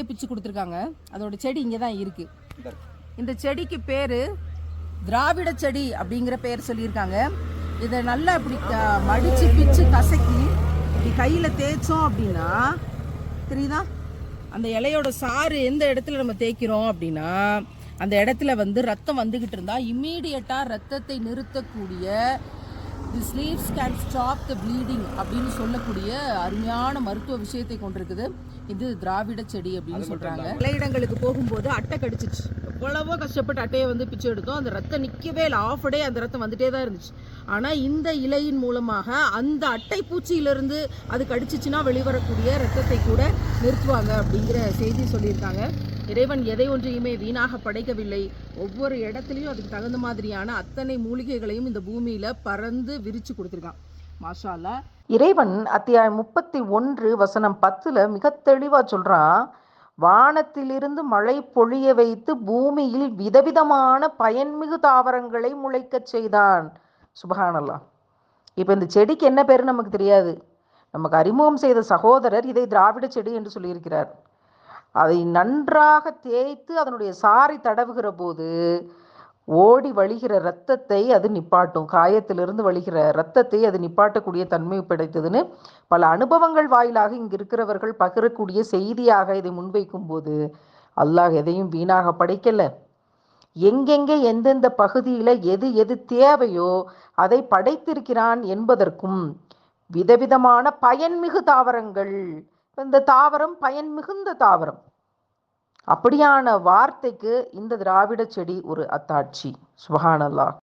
இலையை பிச்சு கொடுத்துருக்காங்க. அதோட செடி இங்கே தான் இருக்கு. இந்த செடிக்கு பேர் திராவிட செடி அப்படிங்கிற பேர் சொல்லியிருக்காங்க. இதை நல்லா இப்படி மடித்து பிச்சு கசக்கி இப்படி கையில் தேய்ச்சோம் அப்படின்னா தெரியுதா, அந்த இலையோட சாறு எந்த இடத்துல நம்ம தேய்க்கிறோம் அப்படின்னா அந்த இடத்துல வந்து ரத்தம் வந்துக்கிட்டு இருந்தால் இம்மீடியட்டாக ரத்தத்தை நிறுத்தக்கூடிய this leaves can stop the bleeding அப்படின்னு சொல்லக்கூடிய அருமையான மருத்துவ விஷயத்தை கொண்டிருக்குது. இது திராவிட செடி அப்படின்னு சொல்கிறாங்க. இலையிடங்களுக்கு போகும்போது அட்டை கடிச்சிச்சு, எவ்வளவோ கஷ்டப்பட்டு அட்டையை வந்து பிச்சு எடுத்தோம், அந்த ரத்தம் நிற்கவே இல்லை, ஆஃப் டே அந்த ரத்தம் வந்துட்டே தான் இருந்துச்சு. ஆனால் இந்த இலையின் மூலமாக அந்த அட்டை பூச்சியிலிருந்து அது கடிச்சிச்சுன்னா வெளிவரக்கூடிய ரத்தத்தை கூட நிறுத்துவாங்க அப்படிங்கிற செய்தி சொல்லியிருக்காங்க. இறைவன் எதை ஒன்றையுமே வீணாக படைக்கவில்லை. ஒவ்வொரு இடத்துலையும் அதுக்கு தகுந்த மாதிரியான அத்தனை மூலிகைகளையும் இந்த பூமியில பறந்து விரிச்சு கொடுத்துருக்கான். மாஷா அல்லாஹ். இறைவன் அத்தியாயம் 31 வசனம் 10 மிக தெளிவா சொல்றான், வானத்திலிருந்து மழை பொழிய வைத்து பூமியில் விதவிதமான பயன்மிகு தாவரங்களை முளைக்க செய்தான். சுபஹானல்லாஹ். இப்போ இந்த செடிக்கு என்ன பேரு நமக்கு தெரியாது. நமக்கு அறிமுகம் செய்த சகோதரர் இதை திராவிட செடி என்று சொல்லியிருக்கிறார். அதை நன்றாக தேய்த்து அதனுடைய சாறை தடவுகிற போது ஓடி வழிகிற இரத்தத்தை அது நிப்பாட்டும். காயத்திலிருந்து வழிகிற இரத்தத்தை அது நிப்பாட்டக்கூடிய தன்மை படைத்ததுன்னு பல அனுபவங்கள் வாயிலாக இங்கு இருக்கிறவர்கள் பகிரக்கூடிய செய்தியாக இதை முன்வைக்கும் போது அல்லாஹ் எதையும் வீணாக படைக்கல. எங்கெங்கே எந்தெந்த பகுதியில் எது எது தேவையோ அதை படைத்திருக்கிறான் என்பதற்கும் விதவிதமான பயன்மிகு தாவரங்கள், இந்த தாவரம் பயன் மிகுந்த தாவரம், அப்படியான வார்த்தைக்கு இந்த திராவிட செடி ஒரு அத்தாட்சி. சுபஹானல்லாஹ்.